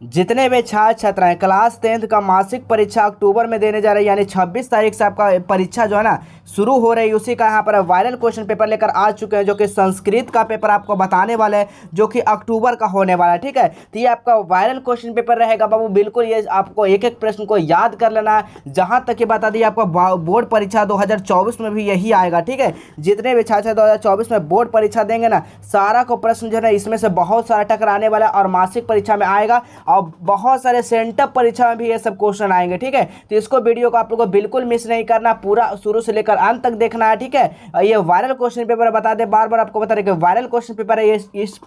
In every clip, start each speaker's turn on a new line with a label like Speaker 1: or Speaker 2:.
Speaker 1: जितने भी छात्र छात्राएं क्लास 10th का मासिक परीक्षा अक्टूबर में देने जा रहे हैं, यानी 26 तारीख से आपका परीक्षा जो है ना शुरू हो रही है, उसी का यहाँ पर वायरल क्वेश्चन पेपर लेकर आ चुके हैं, जो कि संस्कृत का पेपर आपको बताने वाले हैं, जो कि अक्टूबर का होने वाला है। ठीक है, तो ये आपका वायरल क्वेश्चन पेपर रहेगा बाबू, बिल्कुल ये आपको एक एक प्रश्न को याद कर लेना है। जहां तक कि बता दिए आपका बोर्ड परीक्षा 2024 में भी यही आएगा। ठीक है, जितने भी छात्र 2024 में बोर्ड परीक्षा देंगे ना, सारा को प्रश्न जो है ना इसमें से बहुत सारा टकराने वाला है और मासिक परीक्षा में आएगा, और बहुत सारे सेंटर परीक्षा में भी ये सब क्वेश्चन आएंगे। ठीक है, तो इसको वीडियो को आप लोगों को बिल्कुल मिस नहीं करना, पूरा शुरू से लेकर अंत तक देखना है। ठीक है, ये वायरल क्वेश्चन पेपर बता दे, बार बार आपको बता रहे कि वायरल क्वेश्चन पेपर है। इस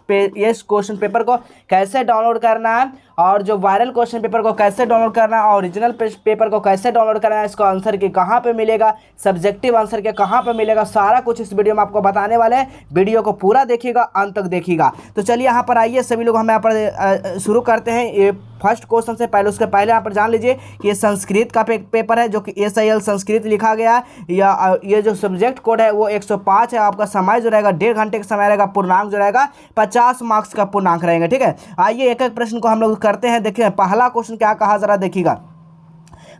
Speaker 1: क्वेश्चन पेपर को कैसे डाउनलोड करना है, और जो वायरल क्वेश्चन पेपर को कैसे डाउनलोड करना है, ओरिजिनल पेपर को कैसे डाउनलोड करना है, इसको आंसर की कहाँ पे मिलेगा, सब्जेक्टिव आंसर के कहाँ पे मिलेगा, सारा कुछ इस वीडियो में आपको बताने वाले हैं। वीडियो को पूरा देखिएगा, अंत तक देखिएगा। तो चलिए यहाँ पर आइए सभी लोग, हम यहाँ पर शुरू करते हैं ये फर्स्ट क्वेश्चन से। पहले उसके पहले यहाँ पर जान लीजिए कि ये संस्कृत का पेपर है, जो कि SIL संस्कृत लिखा गया है। या ये जो सब्जेक्ट कोड है वो 105 है। आपका समय जो रहेगा 1.5 घंटे का समय रहेगा। पूर्णांक जो रहेगा 50 मार्क्स का पूर्णांक रहेगा। ठीक है, आइए एक एक प्रश्न को हम लोग करते हैं। देखिए पहला क्वेश्चन क्या कहा, जरा देखिएगा।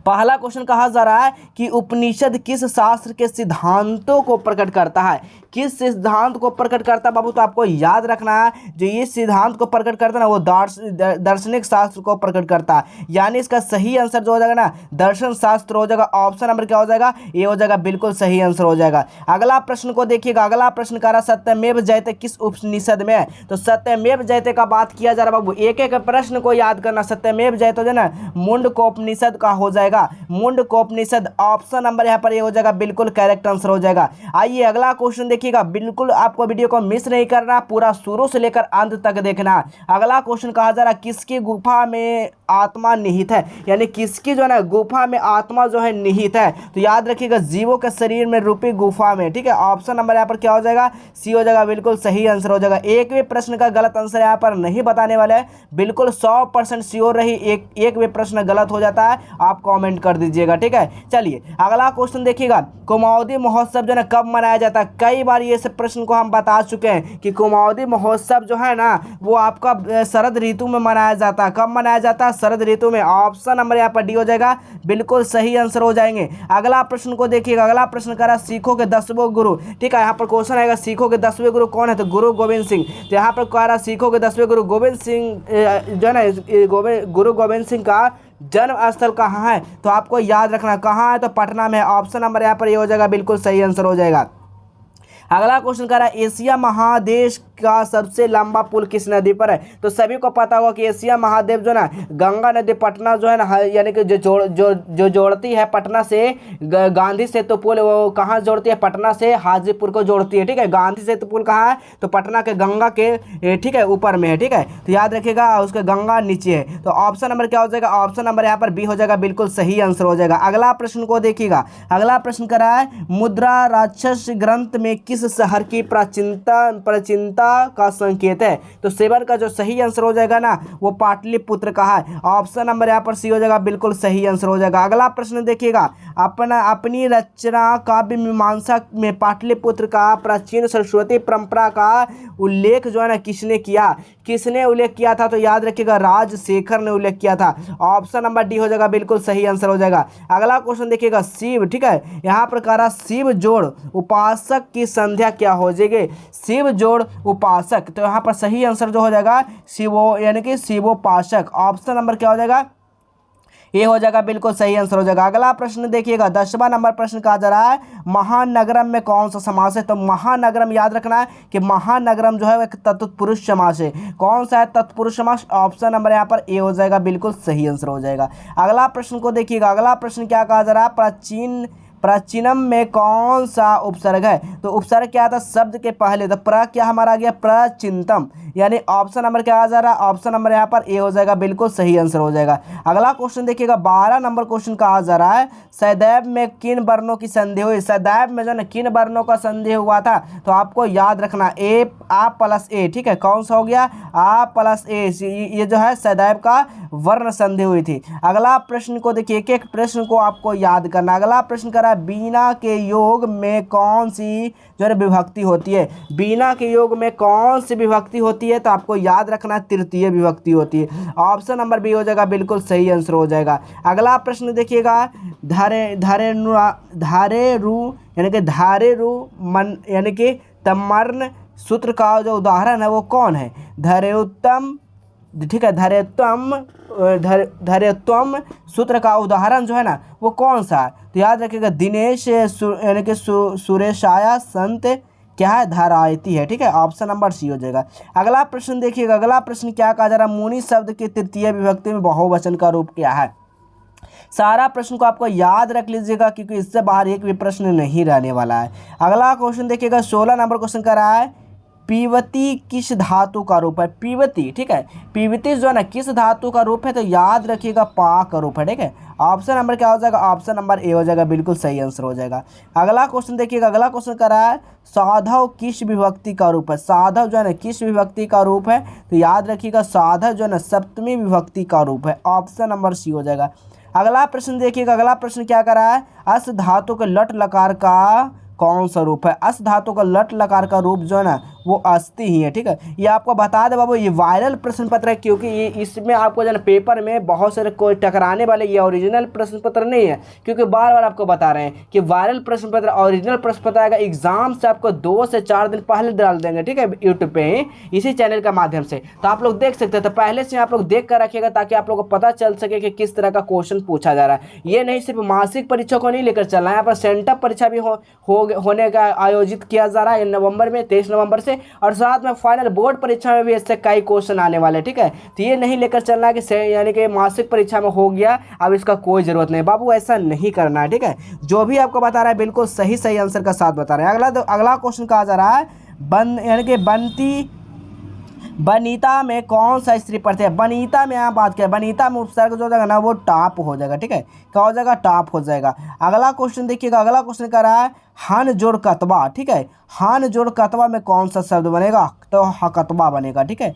Speaker 1: पहला क्वेश्चन कहा जा रहा है कि उपनिषद किस शास्त्र के सिद्धांतों को प्रकट करता है, किस सिद्धांत को प्रकट करता है बाबू। तो आपको याद रखना है, जो ये सिद्धांत को प्रकट करता है ना, वो दार्शनिक शास्त्र को प्रकट करता है। यानी इसका सही आंसर जो हो जाएगा ना, दर्शन शास्त्र हो जाएगा। ऑप्शन नंबर क्या हो जाएगा, ये हो जाएगा, बिल्कुल सही आंसर हो जाएगा। अगला प्रश्न को देखिएगा। अगला प्रश्न कह रहा सत्यमेव जयते किस उपनिषद में है। तो सत्यमेव जयते का बात किया जा रहा बाबू, एक एक प्रश्न को याद करना। सत्यमेव जयते जो ना मुंडकोपनिषद का हो जाएगा, मुंडकोपनिषद। ऑप्शन नंबर यहाँ पर ये हो जाएगा, बिल्कुल करेक्ट आंसर हो जाएगा। आइए अगला क्वेश्चन देखिएगा, बिल्कुल आपको वीडियो को मिस नहीं करना, पूरा शुरू से लेकर अंत तक देखना। अगला क्वेश्चन कहा जा रहा किसकी गुफा में आत्मा निहित है, यानी किसकी जो है ना गुफा में आत्मा जो है निहित है। तो याद रखिएगा, जीवों के शरीर में रूपी गुफा में। ठीक है, ऑप्शन नंबर यहाँ पर क्या हो जाएगा, सी हो जाएगा, बिल्कुल सही आंसर हो जाएगा। एक भी प्रश्न का गलत आंसर यहाँ पर नहीं बताने वाले हैं, बिल्कुल 100% श्योर रही। एक भी प्रश्न गलत हो जाता है आप कमेंट कर दीजिएगा। ठीक है, चलिए अगला क्वेश्चन देखिएगा। कुमाऊनी महोत्सव जो है ना कब मनाया जाता है। कई बार ये सब प्रश्न को हम बता चुके हैं कि कुमाऊनी महोत्सव जो है ना वो आपका शरद ऋतु में मनाया जाता है। कब मनाया जाता है, शरद ऋतु में। ऑप्शन नंबर यहाँ पर डी हो जाएगा, बिल्कुल सही आंसर हो जाएंगे। अगला प्रश्न को देखिएगा। अगला प्रश्न कर रहा है सिखों के 10वें गुरु। ठीक है, यहाँ पर क्वेश्चन आएगा सिखों के 10वें गुरु कौन है, तो गुरु गोविंद सिंह। तो यहाँ पर कह रहा है सिखों के 10वें गुरु गोविंद सिंह जो है ना, गुरु गोविंद सिंह का जन्म स्थल कहाँ है। तो आपको याद रखना कहाँ है, तो पटना में है। ऑप्शन नंबर यहाँ पर ये हो जाएगा, बिल्कुल सही आंसर हो जाएगा। अगला क्वेश्चन कर रहा है एशिया महादेश का सबसे लंबा पुल किस नदी पर है। तो सभी को पता होगा कि एशिया महादेव जो ना गंगा नदी पटना जो है ना, यानी कि जो जोड़ती है पटना से गांधी सेतु पुल, वो कहाँ जोड़ती है, पटना से हाजीपुर को जोड़ती है। ठीक है, गांधी सेतु पुल कहाँ है, तो पटना के गंगा के ठीक है ऊपर में है। ठीक है, तो याद रखिएगा उसके गंगा नीचे है। तो ऑप्शन नंबर क्या हो जाएगा, ऑप्शन नंबर यहाँ पर बी हो जाएगा, बिल्कुल सही आंसर हो जाएगा। अगला प्रश्न को देखिएगा। अगला प्रश्न कर रहा है मुद्रा राक्षस ग्रंथ में किस शहर की प्राचीनता का संकेत है। तो सेवन का जो सही आंसर हो जाएगा ना, वो पाटलिपुत्र का है। ऑप्शन नंबर यहाँ पर सी हो जाएगा, बिल्कुल सही आंसर हो जाएगा। अगला प्रश्न देखिएगा। अपनी रचना काव्य मीमांसा में पाटलिपुत्र का प्राचीन सरस्वती परंपरा का उल्लेख जो है ना किसने किया, किसने उल्लेख किया था। तो याद रखिएगा राजशेखर ने उल्लेख किया था। ऑप्शन नंबर डी हो जाएगा, बिल्कुल सही आंसर हो जाएगा। अगला क्वेश्चन देखिएगा शिव। ठीक है, यहाँ पर कह रहा शिव जोड़ उपासक की संध्या क्या हो जाएगी, शिव जोड़ उपासक। तो यहाँ पर सही आंसर जो हो जाएगा शिवो, यानी कि शिवोपासक। ऑप्शन नंबर क्या हो जाएगा, ये हो जाएगा, बिल्कुल सही आंसर हो जाएगा। अगला प्रश्न देखिएगा। 10वां नंबर प्रश्न कहा जा रहा है महानगरम में कौन सा समास है। तो महानगरम याद रखना है कि महानगरम जो है एक तत्पुरुष समास है। कौन सा है तत्पुरुष समास, ऑप्शन नंबर यहाँ पर ए हो जाएगा, बिल्कुल सही आंसर हो जाएगा। अगला प्रश्न को देखिएगा। अगला प्रश्न क्या कहा जा रहा है प्राचीनम में कौन सा उपसर्ग है। तो उपसर्ग क्या था शब्द के पहले, तो प्र क्या हमारा आ गया, प्रचिंतम। यानी ऑप्शन नंबर क्या आ जा रहा है, ऑप्शन नंबर यहाँ पर ए हो जाएगा, बिल्कुल सही आंसर हो जाएगा। अगला क्वेश्चन देखिएगा। 12 नंबर क्वेश्चन कहा जा रहा है सदैव में किन वर्णों की संधि हुई। सदैव में जो है किन वर्णों का संधि हुआ था। तो आपको याद रखना आ प्लस ए। ठीक है, कौन सा हो गया, आ प्लस ए। ये जो है सदैव का वर्ण संधि हुई थी। अगला प्रश्न को देखिए, एक एक प्रश्न को आपको याद करना। अगला प्रश्न करा रहा है बीना के योग में कौन सी जो है विभक्ति होती है। बीना के योग में कौन सी विभक्ति होती है, तो आपको याद रखना तृतीय विभक्ति होती है। ऑप्शन नंबर बी हो जाएगा बिल्कुल सही आंसर हो जाएगा। अगला प्रश्न देखिएगा, धारेरु यानी कि धारेरु मन यानी कि तमर्ण सूत्र का जो उदाहरण है वो कौन है। धैर्योत्तम, ठीक है, धैर्योत्तम सूत्र का उदाहरण जो है ना वो कौन सा है, तो याद रखिएगा दिनेश यानी कि सुरेशाया संत क्या है, धारायती है। ठीक है, ऑप्शन नंबर सी हो जाएगा। अगला प्रश्न देखिएगा, अगला प्रश्न क्या कहा जा रहा है, मुनि शब्द की तृतीय विभक्ति में बहुवचन का रूप क्या है। सारा प्रश्न को आपको याद रख लीजिएगा क्योंकि इससे बाहर एक भी प्रश्न नहीं रहने वाला है। अगला क्वेश्चन देखिएगा, 16 नंबर क्वेश्चन कर रहा है, पीवती किस धातु का रूप है। पीवती, ठीक है, पीवती जो है ना किस धातु का रूप है, तो याद रखिएगा पा का रूप है। ठीक है, ऑप्शन नंबर क्या हो जाएगा, ऑप्शन नंबर ए हो जाएगा, बिल्कुल सही आंसर हो जाएगा। अगला क्वेश्चन देखिएगा, अगला क्वेश्चन कर रहा है, साधव किस विभक्ति का रूप है। साधव जो है ना किस विभक्ति का रूप है, तो याद रखिएगा साधव जो है ना सप्तमी विभक्ति का रूप है। ऑप्शन नंबर सी हो जाएगा। अगला प्रश्न देखिएगा, अगला प्रश्न क्या कर रहा है, अस धातु के लट लकार का कौन सा रूप है। अस धातु का लट लकार का रूप जो है ना वो अस्ति ही है। ठीक है, ये आपको बता दे बाबू, ये वायरल प्रश्न पत्र है क्योंकि ये इसमें आपको जो है पेपर में बहुत सारे कोई टकराने वाले, ये ओरिजिनल प्रश्न पत्र नहीं है क्योंकि बार बार आपको बता रहे हैं कि वायरल प्रश्न पत्र, ओरिजिनल प्रश्न पत्र आएगा एग्जाम से आपको 2 से 4 दिन पहले डाल देंगे। ठीक है, यूट्यूब पे ही इसी चैनल का माध्यम से, तो आप लोग देख सकते हैं। तो पहले से आप लोग देख कर रखिएगा ताकि आप लोग को पता चल सके कि किस तरह का क्वेश्चन पूछा जा रहा है। ये नहीं सिर्फ मासिक परीक्षा को नहीं लेकर चलना है, यहाँ पर सेंटअप परीक्षा भी होने का आयोजित किया जा रहा है नवंबर में, 23 नवंबर से, और साथ में फाइनल बोर्ड परीक्षा में भी इससे कई क्वेश्चन आने वाले। ठीक है, तो ये नहीं लेकर चलना है कि यानी कि मासिक परीक्षा में हो गया अब इसका कोई जरूरत नहीं, बाबू ऐसा नहीं करना है। ठीक है, जो भी आपको बता रहा है बिल्कुल सही आंसर का साथ बता रहे हैं। अगला क्वेश्चन कहा जा रहा है, यानी कि बनीता में कौन सा स्त्री प्रत्यय है। बनीता में आप बात करें, बनीता में उपसर्ग जो हो जाएगा ना वो टाप हो जाएगा। ठीक है, क्या हो जाएगा, टाप हो जाएगा। अगला क्वेश्चन देखिएगा, अगला क्वेश्चन कर रहा है, हन जोड़ कतबा। ठीक है, हन जोड़ कतबा में कौन सा शब्द बनेगा, तो हकतबा बनेगा। ठीक है,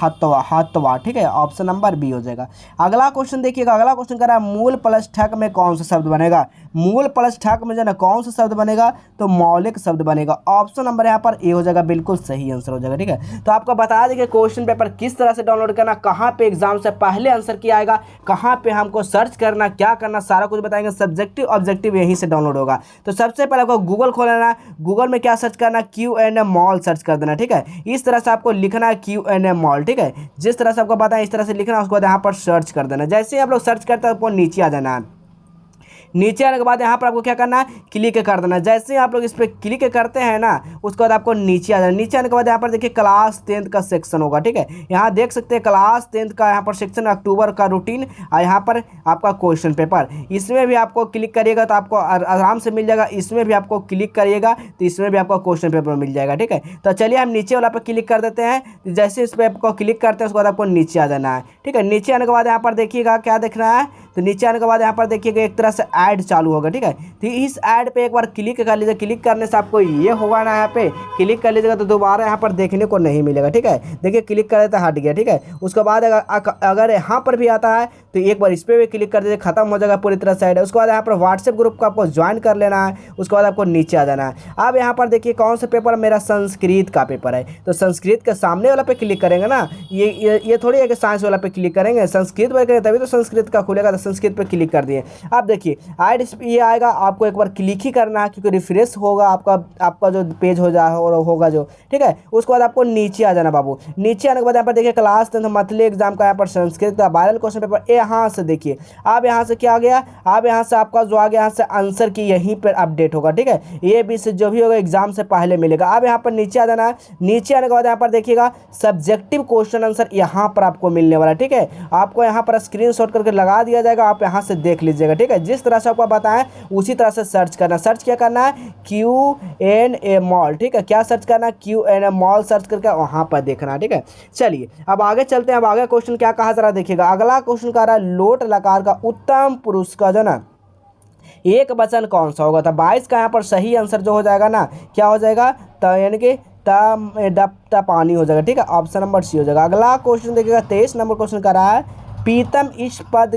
Speaker 1: हतवा। ठीक है, ऑप्शन नंबर बी हो जाएगा। अगला क्वेश्चन देखिएगा, अगला क्वेश्चन कर रहा है, मूल प्लस ठक में कौन सा शब्द बनेगा। मूल प्लस ठक में जो है ना कौन सा शब्द बनेगा, तो मौलिक शब्द बनेगा। ऑप्शन नंबर यहाँ पर ए हो जाएगा, बिल्कुल सही आंसर हो जाएगा। ठीक है, तो आपको बता दें कि क्वेश्चन पेपर किस तरह से डाउनलोड करना, कहाँ पे एग्जाम से पहले आंसर किया आएगा, कहाँ पे हमको सर्च करना, क्या करना, सारा कुछ बताएंगे। सब्जेक्टिव ऑब्जेक्टिव यहीं से डाउनलोड होगा। तो सबसे पहले आपको गूगल खोलना, गूगल में क्या सर्च करना, Q&A मॉल सर्च कर देना। ठीक है, इस तरह से आपको लिखना है Q&A मॉल। ठीक है, जिस तरह से आपको बताया इस तरह से लिखना, उसके बाद यहाँ पर सर्च कर देना। जैसे ही आप लोग सर्च करते हैं आपको नीचे आ जाना है। नीचे आने के बाद यहाँ पर आपको क्या करना है, क्लिक कर देना। जैसे ही आप लोग इस पर क्लिक करते हैं ना उसके बाद आपको नीचे आ जाना। नीचे आने के बाद यहाँ पर देखिए क्लास 10th का सेक्शन होगा। ठीक है, यहाँ देख सकते हैं क्लास 10th का यहाँ पर सेक्शन, अक्टूबर का रूटीन, और यहाँ पर आपका क्वेश्चन पेपर। इसमें भी आपको क्लिक करिएगा तो आपको आराम से मिल जाएगा। इसमें भी आपको क्लिक करिएगा तो इसमें भी आपको क्वेश्चन पेपर मिल जाएगा। ठीक है, तो चलिए हम नीचे वाला पर क्लिक कर देते हैं। जैसे इस पर आपको क्लिक करते हैं उसके बाद आपको नीचे आ जाना है। ठीक है, नीचे आने के बाद यहाँ पर देखिएगा क्या देखना है, तो नीचे आने के बाद यहाँ पर देखिएगा एक तरह से ऐड चालू होगा। ठीक है, तो इस ऐड पे एक बार क्लिक कर लीजिए। क्लिक करने से आपको ये होगा ना, यहाँ पे क्लिक कर लीजिएगा तो दोबारा यहाँ पर देखने को नहीं मिलेगा। ठीक है, देखिए क्लिक कर देता हट गया। ठीक है, उसके बाद अगर यहाँ पर भी आता है तो एक बार इस पर भी क्लिक कर दीजिए, खत्म हो जाएगा पूरी तरह से ऐड। उसके बाद यहाँ पर व्हाट्सएप ग्रुप को आपको ज्वाइन कर लेना है। उसके बाद आपको नीचे आ जाना है। अब यहाँ पर देखिए कौन सा पेपर, मेरा संस्कृत का पेपर है, तो संस्कृत के सामने वाला पे क्लिक करेंगे ना। ये थोड़ी है कि साइंस वाला पे क्लिक करेंगे, संस्कृत पर करेंगे तभी तो संस्कृत का खुलेगा। तो संस्कृत पे क्लिक कर दिए। अब देखिए ऐड ये आएगा, आपको एक बार क्लिक ही करना है क्योंकि रिफ्रेश होगा आपका जो पेज होगा जो। ठीक है, उसके बाद आपको नीचे आ जाना बाबू। नीचे आने के बाद यहाँ पर देखिए क्लास 10th मंथली एग्जाम का यहाँ पर संस्कृत का वायरल क्वेश्चन पेपर। यहाँ से देखिए अब यहाँ से क्या आ गया, अब यहाँ से आपका जो आ गया यहाँ से आंसर की यहीं पर अपडेट होगा। ठीक है, ये भी से जो भी होगा एग्जाम से पहले मिलेगा। अब यहाँ पर नीचे आ जाना है। नीचे आने के बाद यहाँ पर देखिएगा सब्जेक्टिव क्वेश्चन आंसर यहाँ पर आपको मिलने वाला है। ठीक है, आपको यहाँ पर स्क्रीनशॉट करके लगा दिया जाएगा, आप यहाँ से देख लीजिएगा। ठीक है, जिस तरह से आपको बताएं उसी तरह से सर्च करना। सर्च क्या करना है, Q&A मॉल। ठीक है, क्या सर्च करना है, Q&A मॉल सर्च करके वहाँ पर देखना। ठीक है, चलिए अब आगे चलते हैं। अब आगे क्वेश्चन क्या कहा जरा देखिएगा। अगला क्वेश्चन कह रहा है लोट लकार का उत्तम पुरुष का जो ना एक वचन कौन सा होगा। तो 22 का यहाँ पर सही आंसर जो हो जाएगा ना क्या हो जाएगा, तो यानी कि पानी हो जाएगा। ठीक है, ऑप्शन नंबर सी हो जाएगा। अगला क्वेश्चन देखिएगा 23 नंबर क्वेश्चन कर रहा है पीतम इस पद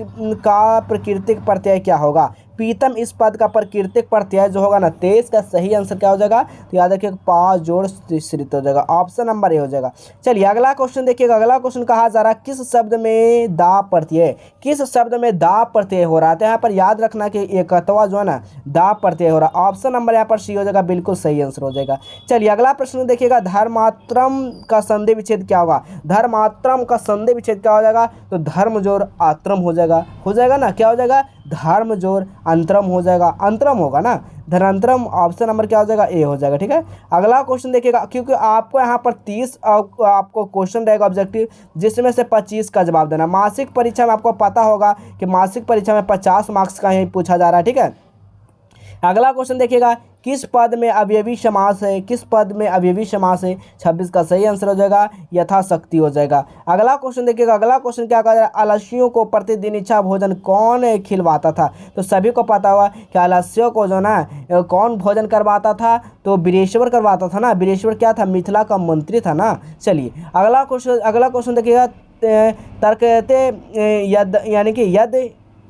Speaker 1: का प्राकृतिक प्रत्यय क्या होगा। पीतम इस पद का प्राकृतिक प्रत्यय जो होगा ना 23 का सही आंसर क्या हो जाएगा, तो याद रखिए पा जोड़ श्रित हो जाएगा, ऑप्शन नंबर ए हो जाएगा। चलिए अगला क्वेश्चन देखिएगा। अगला क्वेश्चन कहा जा रहा है किस शब्द में दा प्रत्यय, किस शब्द में दा प्रत्यय हो रहा है, तो यहाँ पर याद रखना कि एकत्वा जो है ना दा प्रत्यय हो रहा है, ऑप्शन नंबर यहाँ पर सी हो जाएगा, बिल्कुल सही आंसर हो जाएगा। चलिए अगला प्रश्न देखिएगा। धर्मात्रम का संधि विच्छेद क्या होगा, धर्मात्रम का संधि विच्छेद क्या हो जाएगा, तो धर्म जोड़ आत्रम हो जाएगा ना, क्या हो जाएगा, धर्म जोड़ अंतरम हो जाएगा, अंतरम होगा ना, धर्मांतरम, ऑप्शन नंबर क्या हो जाएगा, ए हो जाएगा। ठीक है, अगला क्वेश्चन देखिएगा, क्योंकि आपको यहाँ पर 30 आपको क्वेश्चन रहेगा ऑब्जेक्टिव, जिसमें से 25 का जवाब देना। मासिक परीक्षा में आपको पता होगा कि मासिक परीक्षा में 50 मार्क्स का ही पूछा जा रहा है। ठीक है, अगला क्वेश्चन देखिएगा, किस पद में अवयवी समास है, किस पद में अवयवी समास है, 26 का सही आंसर हो जाएगा, यथाशक्ति हो जाएगा। अगला क्वेश्चन देखिएगा। अगला क्वेश्चन क्या कहा जा रहा है, आलस्यों को प्रतिदिन इच्छा भोजन कौन खिलवाता था, तो सभी को पता होगा कि आलस्यों को जो ना कौन भोजन करवाता था, तो वीरेश्वर करवाता था ना, वीरेश्वर क्या था, मिथिला का मंत्री था ना। चलिए अगला क्वेश्चन देखिएगा। तर्कते यद यानी कि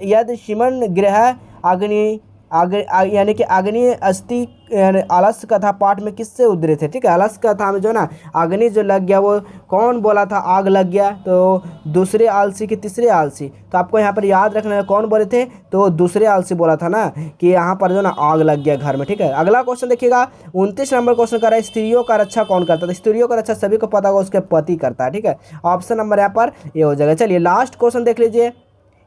Speaker 1: यद शिमन गृह अग्नि यानी कि अग्नि अस्थि आलस्य कथा पाठ में किससे उद्धृत है। ठीक है, आलस्य कथा में जो ना अग्नि जो लग गया वो कौन बोला था, आग लग गया, तो दूसरे आलसी कि तीसरे आलसी, तो आपको यहाँ पर याद रखना है कौन बोले थे, तो दूसरे आलसी बोला था ना कि यहाँ पर जो ना आग लग गया घर में। ठीक है, अगला क्वेश्चन देखिएगा। 29 नंबर क्वेश्चन कर रहा है, स्त्रियों का रक्षा कौन करता था, स्त्रियों का रक्षा सभी को पता होगा उसके पति करता है। ठीक है, ऑप्शन नंबर यहाँ पर ये हो जाएगा। चलिए लास्ट क्वेश्चन देख लीजिए।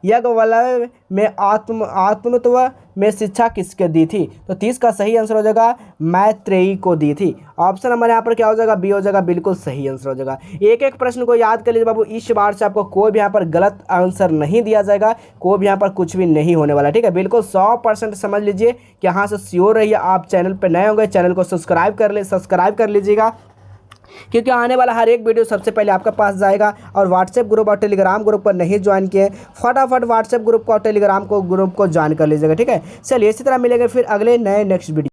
Speaker 1: याज्ञवल्क्य में आत्मत्व में शिक्षा किसके दी थी, तो 30 का सही आंसर हो जाएगा, मैत्रेयी को दी थी, ऑप्शन नंबर यहाँ पर क्या हो जाएगा, बी हो जाएगा, बिल्कुल सही आंसर हो जाएगा। एक एक प्रश्न को याद कर लीजिए बाबू, इस बार से आपको कोई भी यहाँ पर गलत आंसर नहीं दिया जाएगा, कोई भी यहाँ पर कुछ भी नहीं होने वाला। ठीक है, बिल्कुल 100% समझ लीजिए कि यहाँ से श्योर रहिए। आप चैनल पर नए होंगे, चैनल को सब्सक्राइब कर लीजिएगा, क्योंकि आने वाला हर एक वीडियो सबसे पहले आपके पास जाएगा। और व्हाट्सएप ग्रुप और टेलीग्राम ग्रुप पर नहीं ज्वाइन किए, फटाफट व्हाट्सएप ग्रुप को और टेलीग्राम ग्रुप को ज्वाइन कर लीजिएगा। ठीक है, चलिए इसी तरह मिलेंगे फिर अगले नए नेक्स्ट वीडियो।